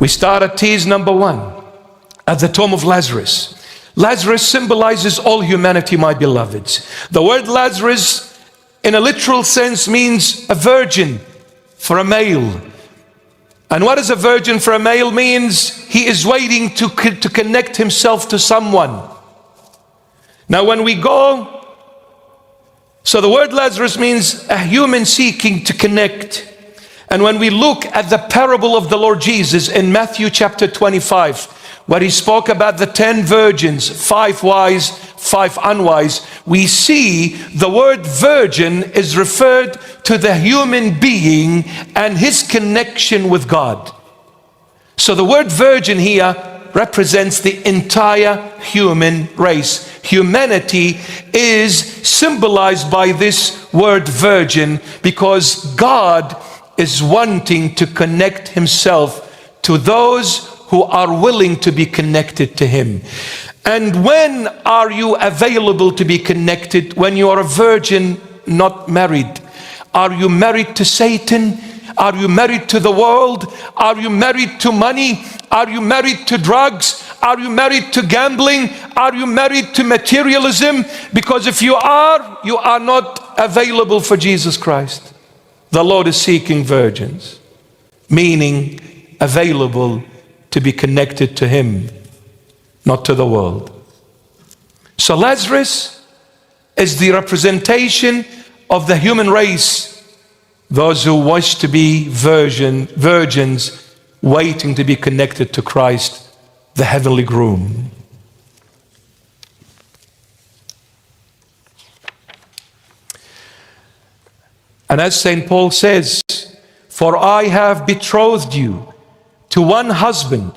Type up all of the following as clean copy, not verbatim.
We start at tease number 1, at the tomb of Lazarus. Lazarus symbolizes all humanity, my beloveds. The word Lazarus, in a literal sense, means a virgin for a male. And what does a virgin for a male means? He is waiting to connect himself to someone. Now when we go, so the word Lazarus means a human seeking to connect. And when we look at the parable of the Lord Jesus in Matthew chapter 25, where he spoke about the 10 virgins, 5 wise, 5 unwise, we see the word virgin is referred to the human being and his connection with God. So the word virgin here represents the entire human race. Humanity is symbolized by this word virgin because God is wanting to connect himself to those who are willing to be connected to him. And when are you available to be connected? When you are a virgin, not married. Are you married to Satan? Are you married to the world? Are you married to money? Are you married to drugs? Are you married to gambling? Are you married to materialism? Because if you are not available for Jesus Christ. The Lord is seeking virgins, meaning available to be connected to him, not to the world. So Lazarus is the representation of the human race, those who wish to be virgins waiting to be connected to Christ, the heavenly groom. And as St. Paul says, for I have betrothed you to one husband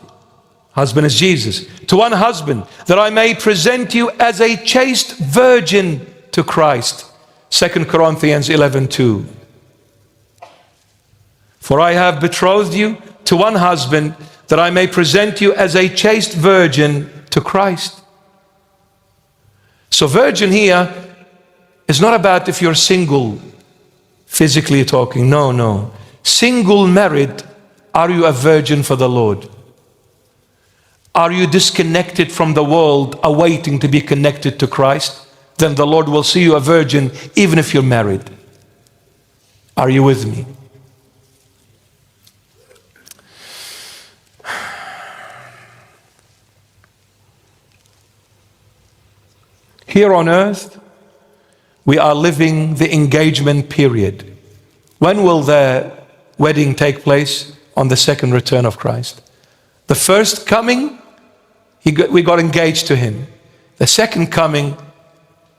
is Jesus, to one husband, that I may present you as a chaste virgin to Christ. 2 Corinthians 11:2. For I have betrothed you to one husband, that I may present you as a chaste virgin to Christ. So virgin here is not about if you're single, physically talking. No. Single, married, are you a virgin for the Lord? Are you disconnected from the world, awaiting to be connected to Christ? Then the Lord will see you a virgin even if you're married. Are you with me? Here on earth, we are living the engagement period. When will the wedding take place? On the second return of Christ. The first coming, we got engaged to him. The second coming,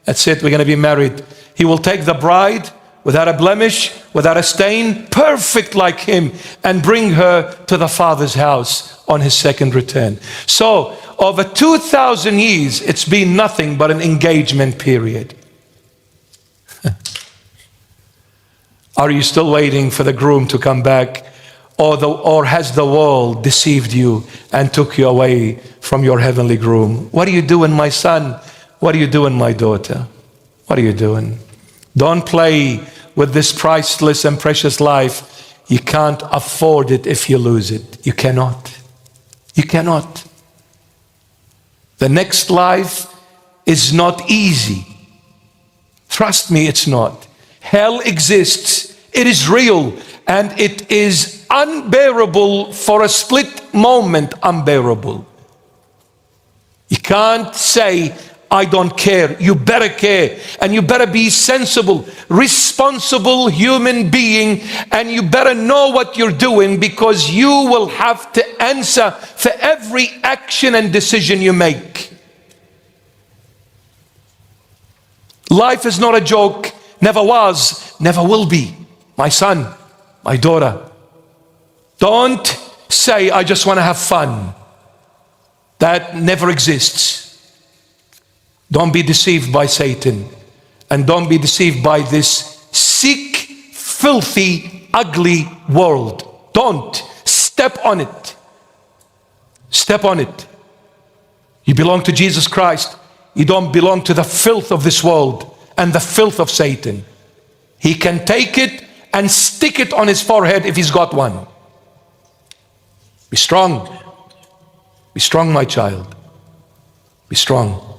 that's it, we're going to be married. He will take the bride without a blemish, without a stain, perfect like him, and bring her to the Father's house on his second return. So, over 2,000 years, it's been nothing but an engagement period. Are you still waiting for the groom to come back? Or has the world deceived you and took you away from your heavenly groom? What are you doing, my son? What are you doing, my daughter? What are you doing? Don't play with this priceless and precious life. You can't afford it if you lose it. You cannot. You cannot. The next life is not easy. Trust me, it's not. Hell exists. It is real. And it is unbearable for a split moment, unbearable. You can't say, I don't care. You better care. And you better be sensible, responsible human being. And you better know what you're doing, because you will have to answer for every action and decision you make. Life is not a joke. Never was, never will be. My son, my daughter, don't say, I just want to have fun. That never exists. Don't be deceived by Satan. And don't be deceived by this sick, filthy, ugly world. Don't. Step on it. Step on it. You belong to Jesus Christ. You don't belong to the filth of this world and the filth of Satan. He can take it and stick it on his forehead if he's got one. Be strong. Be strong, my child. Be strong.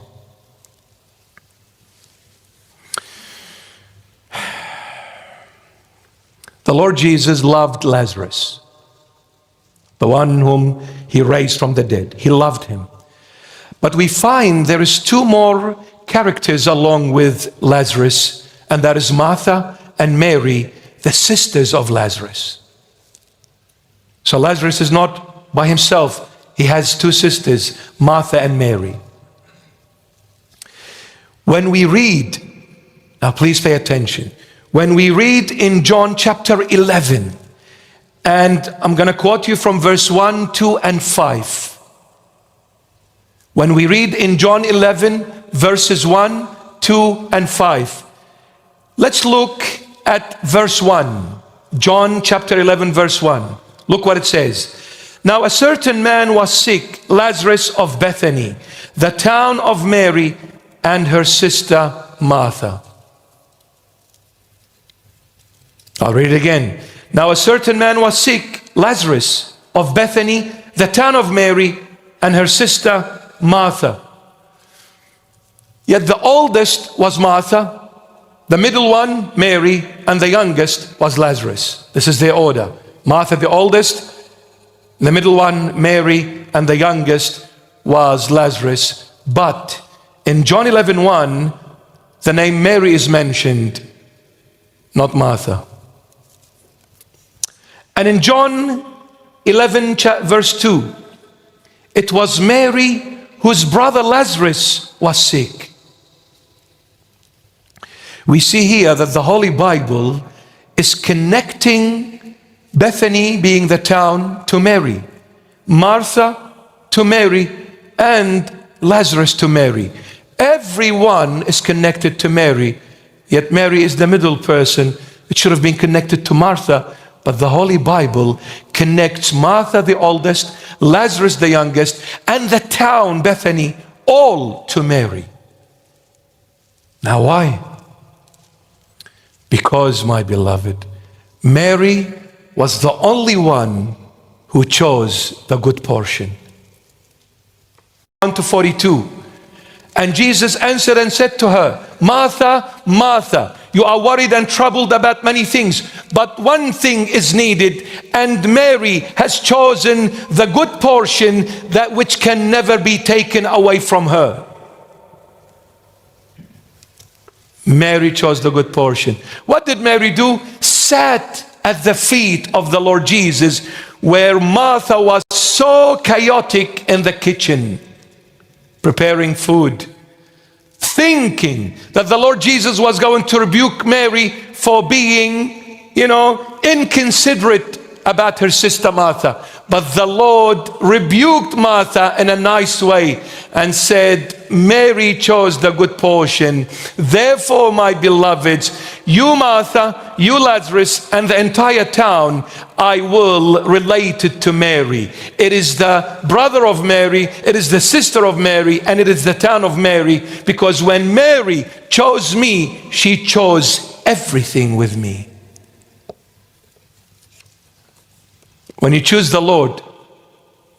The Lord Jesus loved Lazarus, the one whom he raised from the dead. He loved him. But we find there is two more characters along with Lazarus, and that is Martha and Mary, the sisters of Lazarus. So Lazarus is not by himself. He has two sisters, Martha and Mary. When we read, now please pay attention, when we read in John chapter 11, and I'm going to quote you from verse 1, 2, and 5. When we read in John 11, verses 1, 2, and 5. Let's look at verse 1. John chapter 11, verse 1. Look what it says. Now a certain man was sick, Lazarus of Bethany, the town of Mary and her sister Martha. I'll read it again. Now a certain man was sick, Lazarus of Bethany, the town of Mary and her sister Martha. Yet the oldest was Martha, the middle one Mary, and the youngest was Lazarus. This is their order. Martha the oldest, the middle one Mary, and the youngest was Lazarus. But in John 11:1, the name Mary is mentioned, not Martha. And in John 11 verse 2, it was Mary whose brother Lazarus was sick. We see here that the Holy Bible is connecting Bethany, being the town, to Mary, Martha to Mary, and Lazarus to Mary. Everyone is connected to Mary, yet Mary is the middle person. It should have been connected to Martha. But the Holy Bible connects Martha the oldest, Lazarus the youngest, and the town, Bethany, all to Mary. Now why? Because, my beloved, Mary was the only one who chose the good portion. 1 to 42. And Jesus answered and said to her, Martha, Martha, you are worried and troubled about many things, but one thing is needed, and Mary has chosen the good portion, that which can never be taken away from her. Mary chose the good portion. What did Mary do? Sat at the feet of the Lord Jesus, where Martha was so chaotic in the kitchen, preparing food, thinking that the Lord Jesus was going to rebuke Mary for being, inconsiderate about her sister Martha. But the Lord rebuked Martha in a nice way and said, Mary chose the good portion. Therefore, my beloveds, you Martha, you Lazarus, and the entire town, I will relate it to Mary. It is the brother of Mary, it is the sister of Mary, and it is the town of Mary, because when Mary chose me, she chose everything with me. When you choose the Lord,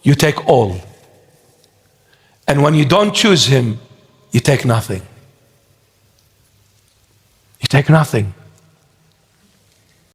you take all. And when you don't choose Him, you take nothing. You take nothing.